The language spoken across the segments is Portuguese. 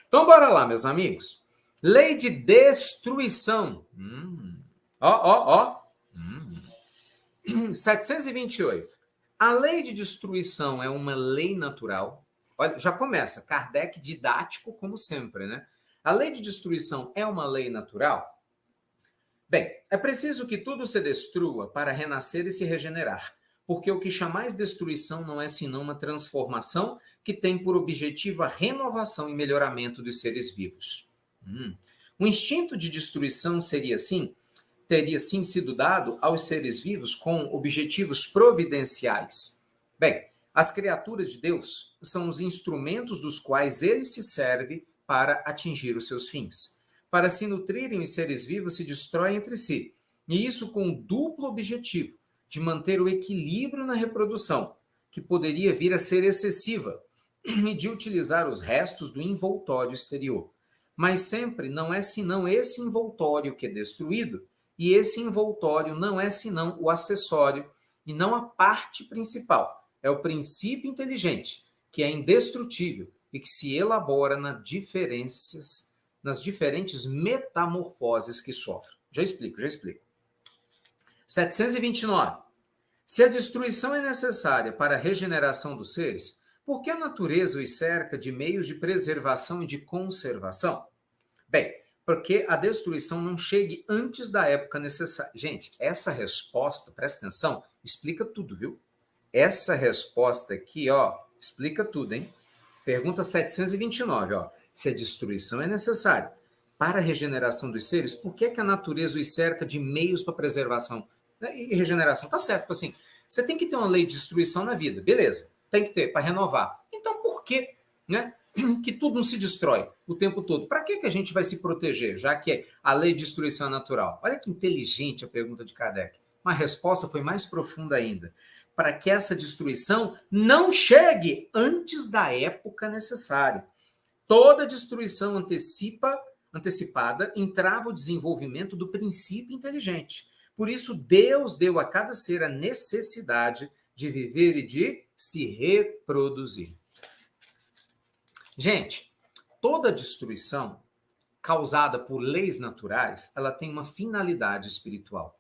Então, bora lá, meus amigos. Lei de destruição. Ó. 728. A lei de destruição é uma lei natural. Olha, já começa. Kardec didático, como sempre, né? A lei de destruição é uma lei natural? Bem, é preciso que tudo se destrua para renascer e se regenerar, porque o que chamais destruição não é senão uma transformação que tem por objetivo a renovação e melhoramento dos seres vivos. O instinto de destruição teria sim sido dado aos seres vivos com objetivos providenciais. Bem, as criaturas de Deus são os instrumentos dos quais ele se serve para atingir os seus fins. Para se nutrirem, os seres vivos se destroem entre si, e isso com o duplo objetivo de manter o equilíbrio na reprodução, que poderia vir a ser excessiva, e de utilizar os restos do envoltório exterior. Mas sempre não é senão esse envoltório que é destruído, e esse envoltório não é senão o acessório, e não a parte principal. É o princípio inteligente, que é indestrutível e que se elabora nas diferentes metamorfoses que sofre. Já explico. 729. Se a destruição é necessária para a regeneração dos seres, por que a natureza os cerca de meios de preservação e de conservação? Bem, porque a destruição não chegue antes da época necessária. Gente, essa resposta, presta atenção, explica tudo, viu? Essa resposta aqui, ó, explica tudo, hein? Pergunta 729, ó. Se a destruição é necessária para a regeneração dos seres, por que a natureza os cerca de meios para preservação e regeneração? Tá certo, assim, você tem que ter uma lei de destruição na vida, beleza, tem que ter para renovar. Então, por que, né, que tudo não se destrói o tempo todo? Para que a gente vai se proteger, já que a lei de destruição é natural? Olha que inteligente a pergunta de Kardec. Uma resposta foi mais profunda ainda. Para que essa destruição não chegue antes da época necessária. Toda destruição antecipada entrava o desenvolvimento do princípio inteligente. Por isso, Deus deu a cada ser a necessidade de viver e de se reproduzir. Gente, toda destruição causada por leis naturais, ela tem uma finalidade espiritual.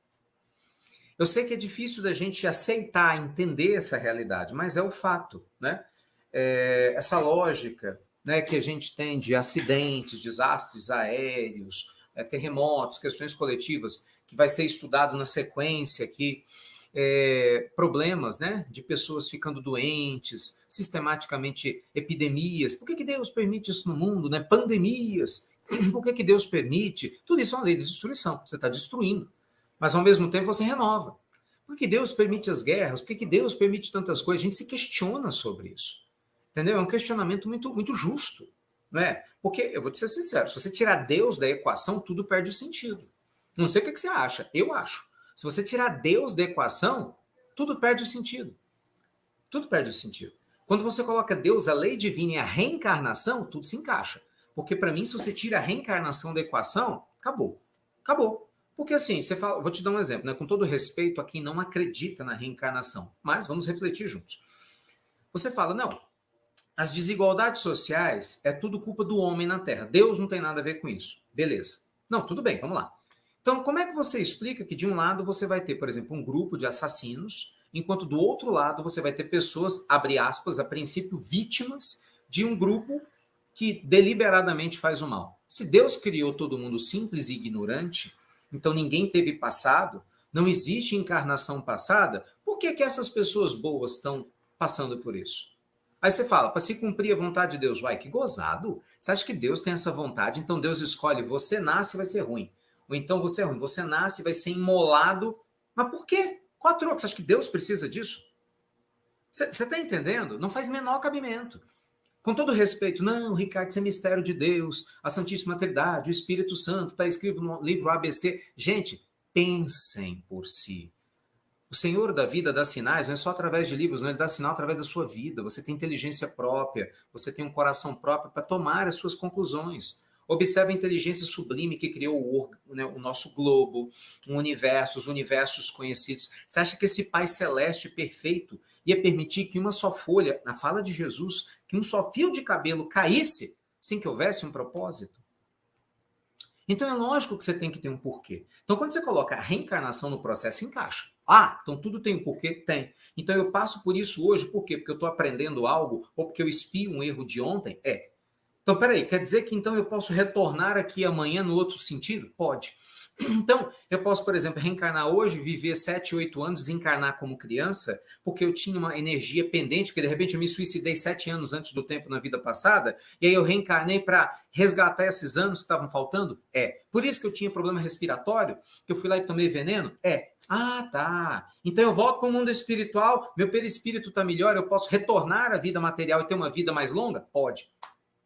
Eu sei que é difícil da gente aceitar, entender essa realidade, mas é o fato, né? Essa lógica, né, que a gente tem de acidentes, desastres aéreos, terremotos, questões coletivas, que vai ser estudado na sequência aqui, problemas, né, de pessoas ficando doentes, sistematicamente epidemias. Por que Deus permite isso no mundo, né? Pandemias. Por que Deus permite? Tudo isso é uma lei de destruição. Você está destruindo. Mas, ao mesmo tempo, você renova. Por que Deus permite as guerras? Por que Deus permite tantas coisas? A gente se questiona sobre isso. Entendeu? É um questionamento muito, muito justo. Não é? Porque, eu vou te ser sincero, se você tirar Deus da equação, tudo perde o sentido. Não sei o que você acha. Eu acho. Se você tirar Deus da equação, tudo perde o sentido. Tudo perde o sentido. Quando você coloca Deus, a lei divina e a reencarnação, tudo se encaixa. Porque, para mim, se você tira a reencarnação da equação, acabou. Acabou. Porque assim, você fala, vou te dar um exemplo, né? Com todo respeito a quem não acredita na reencarnação, mas vamos refletir juntos. Você fala, não, as desigualdades sociais é tudo culpa do homem na Terra. Deus não tem nada a ver com isso. Beleza. Não, tudo bem, vamos lá. Então, como é que você explica que de um lado você vai ter, por exemplo, um grupo de assassinos, enquanto do outro lado você vai ter pessoas, abre aspas, a princípio vítimas de um grupo que deliberadamente faz o mal? Se Deus criou todo mundo simples e ignorante, então ninguém teve passado, não existe encarnação passada, por que essas pessoas boas estão passando por isso? Aí você fala, para se cumprir a vontade de Deus, uai, que gozado. Você acha que Deus tem essa vontade? Então Deus escolhe, você nasce e vai ser ruim. Ou então você é ruim, você nasce e vai ser imolado. Mas por quê? Qual a troca? Você acha que Deus precisa disso? Você está entendendo? Não faz menor cabimento. Com todo respeito, não, Ricardo, isso é mistério de Deus, a Santíssima Trindade, o Espírito Santo, está escrito no livro ABC. Gente, pensem por si. O Senhor da vida dá sinais, não é só através de livros, não, ele dá sinal através da sua vida. Você tem inteligência própria, você tem um coração próprio para tomar as suas conclusões. Observe a inteligência sublime que criou o nosso globo, o universo, os universos conhecidos. Você acha que esse Pai Celeste perfeito ia permitir que uma só folha, na fala de Jesus, que um só fio de cabelo caísse sem que houvesse um propósito? Então é lógico que você tem que ter um porquê. Então quando você coloca a reencarnação no processo, encaixa. Ah, então tudo tem um porquê? Tem. Então eu passo por isso hoje, por quê? Porque eu estou aprendendo algo ou porque eu espio um erro de ontem? É. Então, peraí, quer dizer que então eu posso retornar aqui amanhã no outro sentido? Pode. Então, eu posso, por exemplo, reencarnar hoje, viver 7, 8 anos, desencarnar como criança, porque eu tinha uma energia pendente, porque de repente eu me suicidei 7 anos antes do tempo na vida passada, e aí eu reencarnei para resgatar esses anos que estavam faltando? É. Por isso que eu tinha problema respiratório, que eu fui lá e tomei veneno? É. Ah, tá. Então eu volto para o mundo espiritual, meu perispírito está melhor, eu posso retornar à vida material e ter uma vida mais longa? Pode.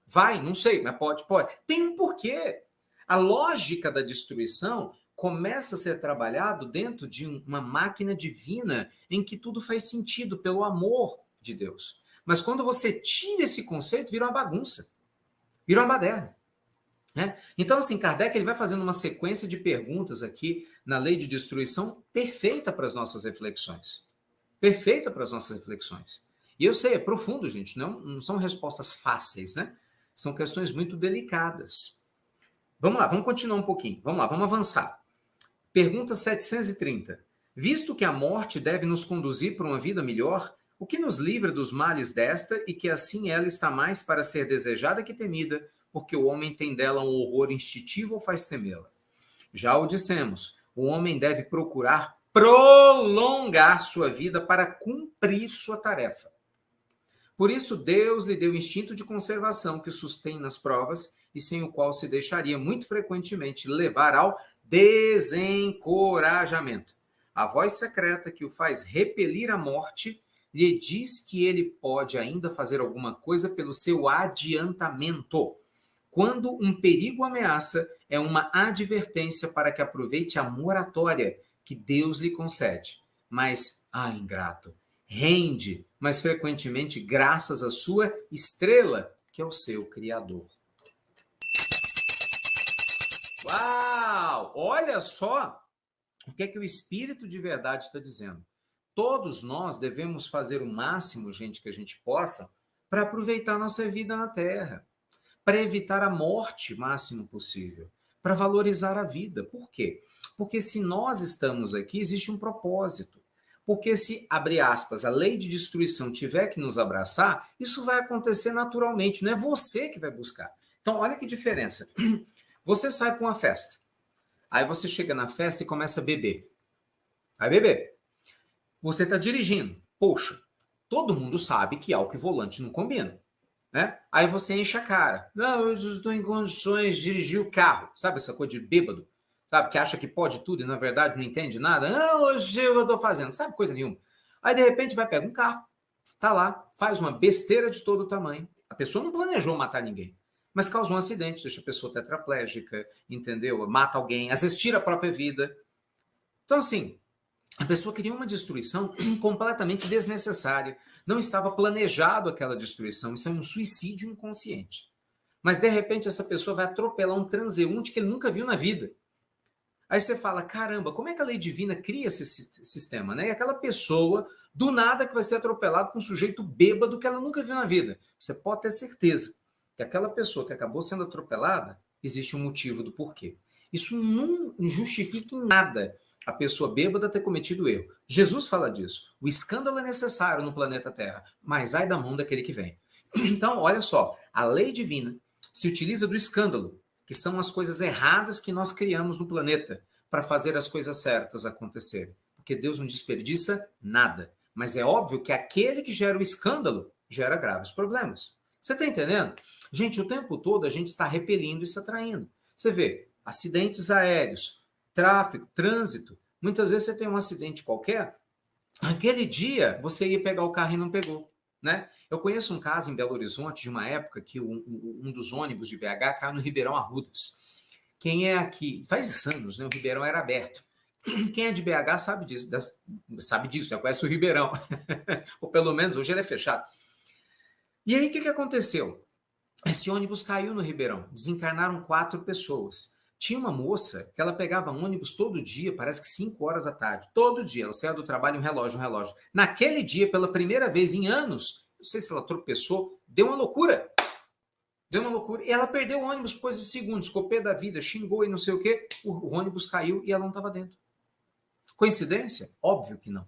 Vai, não sei, mas pode, pode. Tem um porquê. A lógica da destruição começa a ser trabalhado dentro de uma máquina divina em que tudo faz sentido pelo amor de Deus. Mas quando você tira esse conceito, vira uma bagunça, vira uma baderna. Né? Então, assim, Kardec ele vai fazendo uma sequência de perguntas aqui na lei de destruição perfeita para as nossas reflexões. Perfeita para as nossas reflexões. E eu sei, é profundo, gente, não são respostas fáceis, né? São questões muito delicadas. Vamos lá, vamos continuar um pouquinho. Vamos lá, vamos avançar. Pergunta 730. Visto que a morte deve nos conduzir para uma vida melhor, o que nos livra dos males desta e que assim ela está mais para ser desejada que temida, porque o homem tem dela um horror instintivo ou faz temê-la? Já o dissemos, o homem deve procurar prolongar sua vida para cumprir sua tarefa. Por isso, Deus lhe deu o instinto de conservação que sustém nas provas e sem o qual se deixaria muito frequentemente levar ao desencorajamento. A voz secreta que o faz repelir a morte lhe diz que ele pode ainda fazer alguma coisa pelo seu adiantamento. Quando um perigo ameaça, é uma advertência para que aproveite a moratória que Deus lhe concede. Mas, ingrato, rende, mas frequentemente graças à sua estrela, que é o seu Criador. Uau! Olha só o que é que o Espírito de verdade está dizendo. Todos nós devemos fazer o máximo, gente, que a gente possa, para aproveitar a nossa vida na Terra, para evitar a morte o máximo possível, para valorizar a vida. Por quê? Porque se nós estamos aqui, existe um propósito. Porque se, abre aspas, a lei de destruição tiver que nos abraçar, isso vai acontecer naturalmente, não é você que vai buscar. Então, olha que diferença. Você sai para uma festa, aí você chega na festa e começa a beber. Vai beber. Você está dirigindo. Poxa, todo mundo sabe que álcool e volante não combinam. Né? Aí você enche a cara. Não, eu estou em condições de dirigir o carro. Sabe essa coisa de bêbado? Sabe, que acha que pode tudo e na verdade não entende nada? Não, eu sei o que eu estou fazendo. Não sabe coisa nenhuma. Aí de repente vai pegar um carro, tá lá, faz uma besteira de todo o tamanho. A pessoa não planejou matar ninguém, mas causa um acidente, deixa a pessoa tetraplégica, entendeu? Mata alguém, às vezes tira a própria vida. Então assim, a pessoa queria uma destruição completamente desnecessária. Não estava planejado aquela destruição. Isso é um suicídio inconsciente. Mas, de repente, essa pessoa vai atropelar um transeunte que ele nunca viu na vida. Aí você fala, caramba, como é que a lei divina cria esse sistema? Né? E aquela pessoa, do nada, que vai ser atropelada por um sujeito bêbado que ela nunca viu na vida. Você pode ter certeza que aquela pessoa que acabou sendo atropelada, existe um motivo do porquê. Isso não justifica em nada a pessoa bêbada ter cometido erro. Jesus fala disso. O escândalo é necessário no planeta Terra, mas ai da mão daquele que vem. Então, olha só, a lei divina se utiliza do escândalo, que são as coisas erradas que nós criamos no planeta, para fazer as coisas certas acontecerem. Porque Deus não desperdiça nada. Mas é óbvio que aquele que gera o escândalo gera graves problemas. Você está entendendo? Gente, o tempo todo a gente está repelindo e se atraindo. Você vê, acidentes aéreos, tráfego, trânsito. Muitas vezes você tem um acidente qualquer, aquele dia você ia pegar o carro e não pegou, né? Eu conheço um caso em Belo Horizonte, de uma época que um dos ônibus de BH caiu no Ribeirão Arrudas. Quem é aqui, faz anos, né? O Ribeirão era aberto. Quem é de BH sabe disso, já conhece o Ribeirão. Ou pelo menos hoje ele é fechado. E aí o que aconteceu? Esse ônibus caiu no Ribeirão, desencarnaram 4 pessoas. Tinha uma moça que ela pegava ônibus todo dia, parece que 5 horas da tarde. Todo dia, ela saía do trabalho, um relógio. Naquele dia, pela primeira vez em anos, não sei se ela tropeçou, deu uma loucura. Deu uma loucura. E ela perdeu o ônibus coisa de segundos, ficou pé da vida, xingou e não sei o quê. O ônibus caiu e ela não estava dentro. Coincidência? Óbvio que não.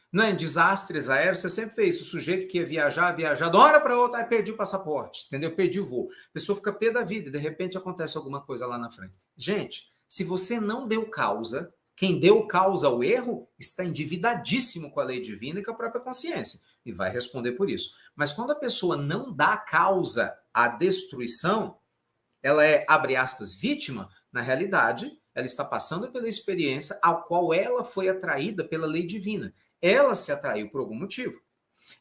Não é? Desastres aéreos, você sempre fez isso. O sujeito que ia viajar de uma hora para outra, aí perdi o passaporte, entendeu? Perdi o voo. A pessoa fica pé da vida e de repente acontece alguma coisa lá na frente. Gente, se você não deu causa, quem deu causa ao erro está endividadíssimo com a lei divina e com a própria consciência e vai responder por isso. Mas quando a pessoa não dá causa à destruição, ela é, abre aspas, vítima, na realidade, ela está passando pela experiência ao qual ela foi atraída pela lei divina. Ela se atraiu por algum motivo.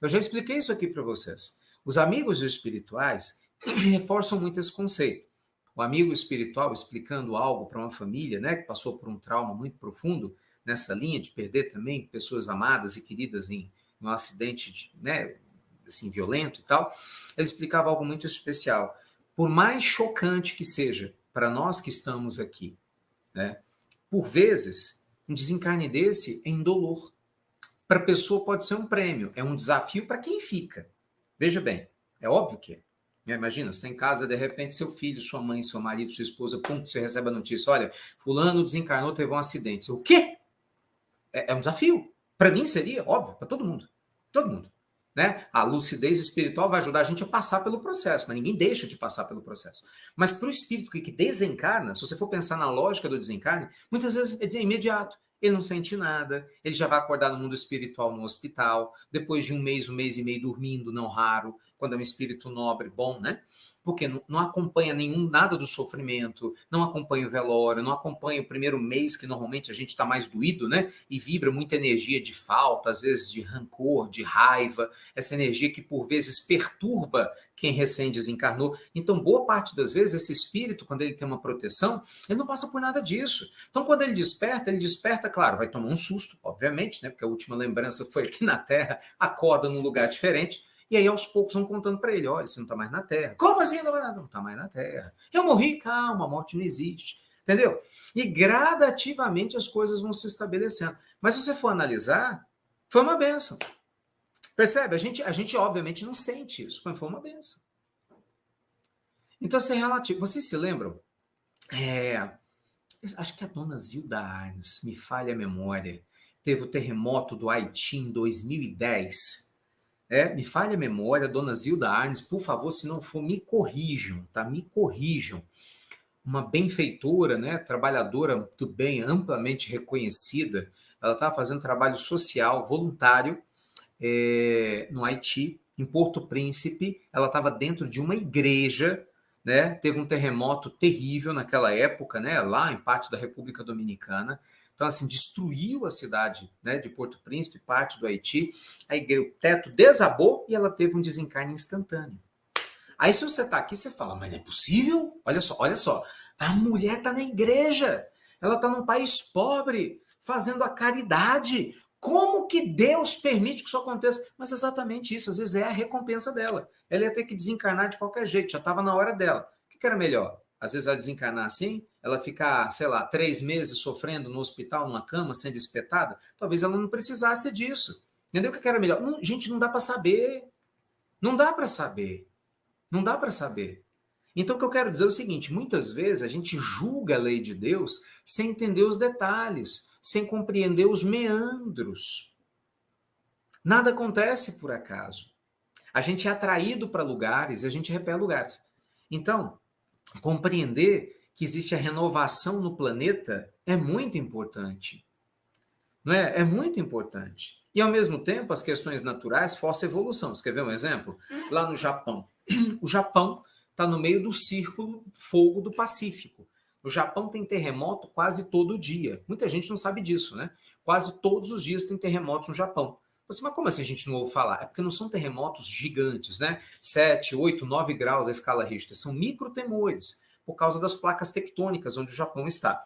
Eu já expliquei isso aqui para vocês. Os amigos espirituais reforçam muito esse conceito. O amigo espiritual explicando algo para uma família, né, que passou por um trauma muito profundo nessa linha de perder também pessoas amadas e queridas em um acidente, né, assim, violento e tal. Ele explicava algo muito especial. Por mais chocante que seja para nós que estamos aqui, né, por vezes, um desencarne desse é indolor. Para a pessoa pode ser um prêmio, é um desafio para quem fica. Veja bem, é óbvio que é. Imagina, você está em casa, de repente seu filho, sua mãe, seu marido, sua esposa, pum, você recebe a notícia, olha, fulano desencarnou, teve um acidente. O quê? É um desafio. Para mim seria, óbvio, para todo mundo. Todo mundo. Né? A lucidez espiritual vai ajudar a gente a passar pelo processo, mas ninguém deixa de passar pelo processo. Mas para o espírito que desencarna, se você for pensar na lógica do desencarne, muitas vezes é imediato. Ele não sente nada, ele já vai acordar no mundo espiritual no hospital, depois de um mês e meio dormindo, não raro, quando é um espírito nobre, bom, né? Porque não acompanha nada do sofrimento, não acompanha o velório, não acompanha o primeiro mês, que normalmente a gente está mais doído, né? E vibra muita energia de falta, às vezes de rancor, de raiva, essa energia que por vezes perturba quem recém desencarnou. Então, boa parte das vezes, esse espírito, quando ele tem uma proteção, ele não passa por nada disso. Então, quando ele desperta, claro, vai tomar um susto, obviamente, né? Porque a última lembrança foi aqui na Terra, acorda num lugar diferente, e aí, aos poucos, vão contando para ele, olha, você não está mais na Terra. Como assim? Não está mais na Terra. Eu morri, calma, a morte não existe. Entendeu? E gradativamente as coisas vão se estabelecendo. Mas se você for analisar, foi uma benção. Percebe? A gente obviamente não sente isso, mas foi uma benção. Então, assim, é relativo. Vocês se lembram? Acho que a dona Zilda Arnes, me falha a memória, teve o terremoto do Haiti em 2010. Me falha a memória, dona Zilda Arnes, por favor, se não for, me corrijam, tá? Me corrijam. Uma benfeitora, né? Trabalhadora muito bem, amplamente reconhecida. Ela estava fazendo trabalho social, voluntário, no Haiti, em Porto Príncipe. Ela estava dentro de uma igreja, né? Teve um terremoto terrível naquela época, né? Lá em parte da República Dominicana. Então, assim, destruiu a cidade, né, de Porto Príncipe, parte do Haiti. A igreja, o teto desabou e ela teve um desencarne instantâneo. Aí, se você está aqui, você fala, mas não é possível? Olha só. A mulher está na igreja. Ela está num país pobre, fazendo a caridade. Como que Deus permite que isso aconteça? Mas exatamente isso, às vezes é a recompensa dela. Ela ia ter que desencarnar de qualquer jeito, já estava na hora dela. O que era melhor? Às vezes ela desencarnar assim, ela ficar, sei lá, 3 meses sofrendo no hospital, numa cama, sendo espetada, talvez ela não precisasse disso. Entendeu? O que era melhor? Não, gente, não dá para saber. Não dá para saber. Não dá para saber. Então, o que eu quero dizer é o seguinte: muitas vezes a gente julga a lei de Deus sem entender os detalhes, sem compreender os meandros. Nada acontece por acaso. A gente é atraído para lugares e a gente repele lugares. Então, compreender que existe a renovação no planeta é muito importante. Não é? É muito importante. E, ao mesmo tempo, as questões naturais forçam a evolução. Você quer ver um exemplo? Lá no Japão. O Japão está no meio do círculo fogo do Pacífico. O Japão tem terremoto quase todo dia. Muita gente não sabe disso, né? Quase todos os dias tem terremotos no Japão. Mas como assim a gente não ouve falar? É porque não são terremotos gigantes, né? 7, 8, 9 graus a escala Richter. São microtemores, por causa das placas tectônicas onde o Japão está.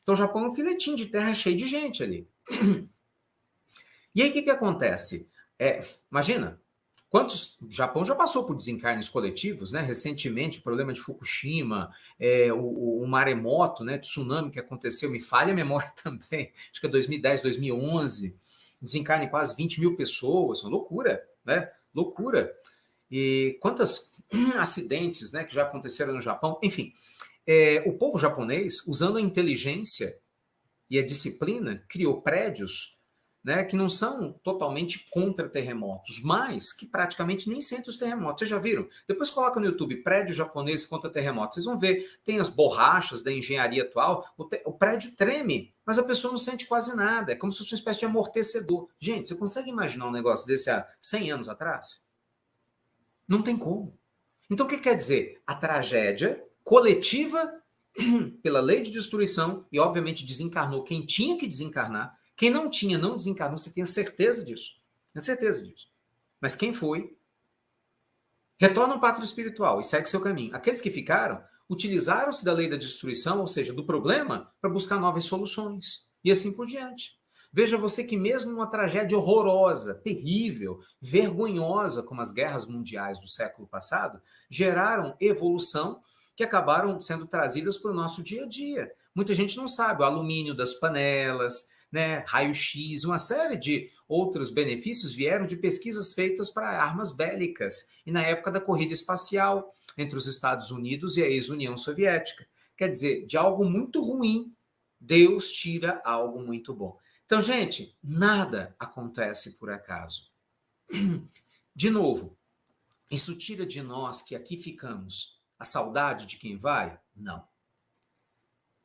Então o Japão é um filetinho de terra cheio de gente ali. E aí o que acontece? Imagina, o Japão já passou por desencarnes coletivos, né? Recentemente, o problema de Fukushima, o maremoto, né? Tsunami que aconteceu, me falha a memória também, acho que é 2010, 2011, desencarne quase 20 mil pessoas, uma loucura, né? Loucura. E quantas acidentes, né, que já aconteceram no Japão. Enfim, o povo japonês, usando a inteligência e a disciplina, criou prédios, né, que não são totalmente contra terremotos, mas que praticamente nem sentem os terremotos. Vocês já viram? Depois coloca no YouTube prédio japonês contra terremotos. Vocês vão ver, tem as borrachas da engenharia atual, o prédio treme, mas a pessoa não sente quase nada. É como se fosse uma espécie de amortecedor. Gente, você consegue imaginar um negócio desse há 100 anos atrás? Não tem como. Então, o que quer dizer? A tragédia coletiva, pela lei de destruição, e obviamente desencarnou quem tinha que desencarnar. Quem não tinha, não desencarnou, você tem certeza disso. Tem certeza disso. Mas quem foi, retorna ao pátrio espiritual e segue seu caminho. Aqueles que ficaram, utilizaram-se da lei da destruição, ou seja, do problema, para buscar novas soluções. E assim por diante. Veja você que mesmo uma tragédia horrorosa, terrível, vergonhosa, como as guerras mundiais do século passado, geraram evolução que acabaram sendo trazidas para o nosso dia a dia. Muita gente não sabe, o alumínio das panelas, né, raio-x, uma série de outros benefícios vieram de pesquisas feitas para armas bélicas e na época da corrida espacial entre os Estados Unidos e a ex-União Soviética. Quer dizer, de algo muito ruim, Deus tira algo muito bom. Então, gente, nada acontece por acaso. De novo, isso tira de nós que aqui ficamos a saudade de quem vai? Não.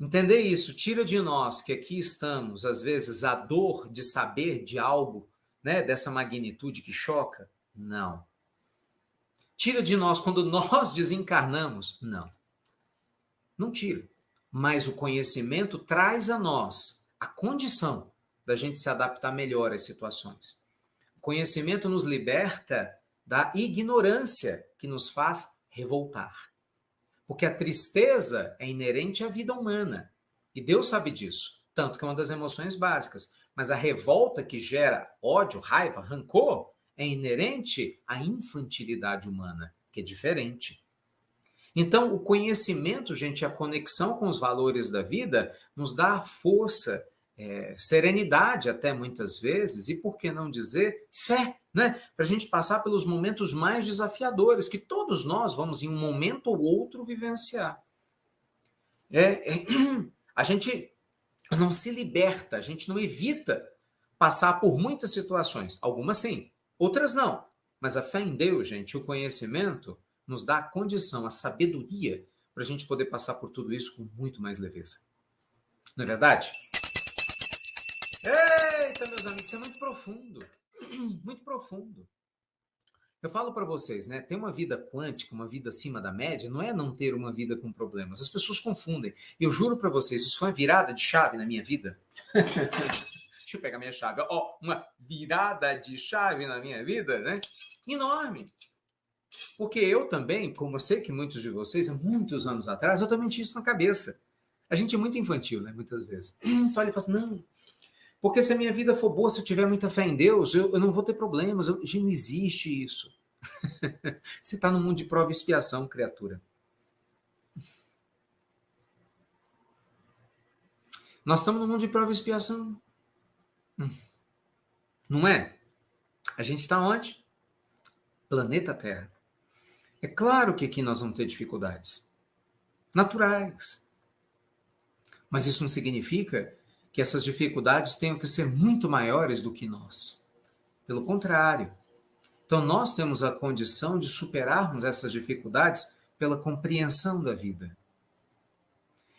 Entender isso tira de nós que aqui estamos, às vezes, a dor de saber de algo, né, dessa magnitude que choca? Não. Tira de nós quando nós desencarnamos? Não. Não tira. Mas o conhecimento traz a nós a condição da gente se adaptar melhor às situações. O conhecimento nos liberta da ignorância que nos faz revoltar. Porque a tristeza é inerente à vida humana. E Deus sabe disso. Tanto que é uma das emoções básicas. Mas a revolta que gera ódio, raiva, rancor é inerente à infantilidade humana, que é diferente. Então, o conhecimento, gente, a conexão com os valores da vida, nos dá força, serenidade até muitas vezes, e por que não dizer fé, né? Para a gente passar pelos momentos mais desafiadores, que todos nós vamos, em um momento ou outro, vivenciar. A gente não se liberta, a gente não evita passar por muitas situações. Algumas sim, outras não. Mas a fé em Deus, gente, o conhecimento, nos dá a condição, a sabedoria, para a gente poder passar por tudo isso com muito mais leveza. Não é verdade? Eita, meus amigos, isso é muito profundo. Muito profundo. Eu falo para vocês, né? Ter uma vida quântica, uma vida acima da média, não é não ter uma vida com problemas. As pessoas confundem. E eu juro para vocês, isso foi uma virada de chave na minha vida. Deixa eu pegar minha chave. Ó, uma virada de chave na minha vida, né? Enorme. Porque eu também, como eu sei que muitos de vocês, há muitos anos atrás, eu também tinha isso na cabeça. A gente é muito infantil, né? Muitas vezes. Você olha e fala assim, não, porque se a minha vida for boa, se eu tiver muita fé em Deus, eu não vou ter problemas. Não existe isso. Você está no mundo de prova e expiação, criatura. Nós estamos no mundo de prova e expiação. Não é? A gente está onde? Planeta Terra. É claro que aqui nós vamos ter dificuldades. Naturais. Mas isso não significa que essas dificuldades tenham que ser muito maiores do que nós. Pelo contrário. Então, nós temos a condição de superarmos essas dificuldades pela compreensão da vida.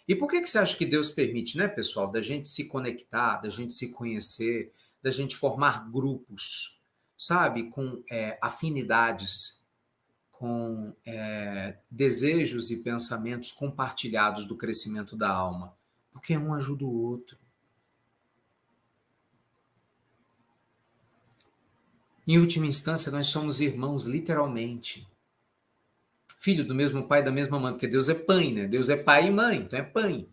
E por que você acha que Deus permite, né, pessoal, da gente se conectar, da gente se conhecer, da gente formar grupos, sabe, com afinidades, com desejos e pensamentos compartilhados do crescimento da alma? Porque um ajuda o outro. Em última instância, nós somos irmãos, literalmente. Filho do mesmo pai, da mesma mãe, porque Deus é pai, né? Deus é pai e mãe, então é pai.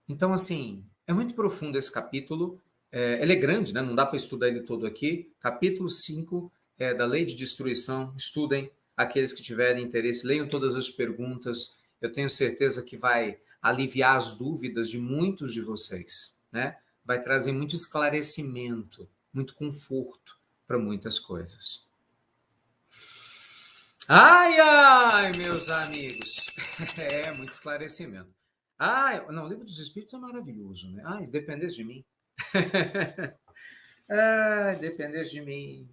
Então, assim, é muito profundo esse capítulo. Ele é grande, né? Não dá para estudar ele todo aqui. Capítulo 5 da Lei de Destruição. Estudem. Aqueles que tiverem interesse, leiam todas as perguntas. Eu tenho certeza que vai aliviar as dúvidas de muitos de vocês, né? Vai trazer muito esclarecimento, muito conforto para muitas coisas. Ai, ai, meus amigos. É, muito esclarecimento. Ai, não, o Livro dos Espíritos é maravilhoso, né? Ai, se dependesse de mim. Ai, dependesse de mim.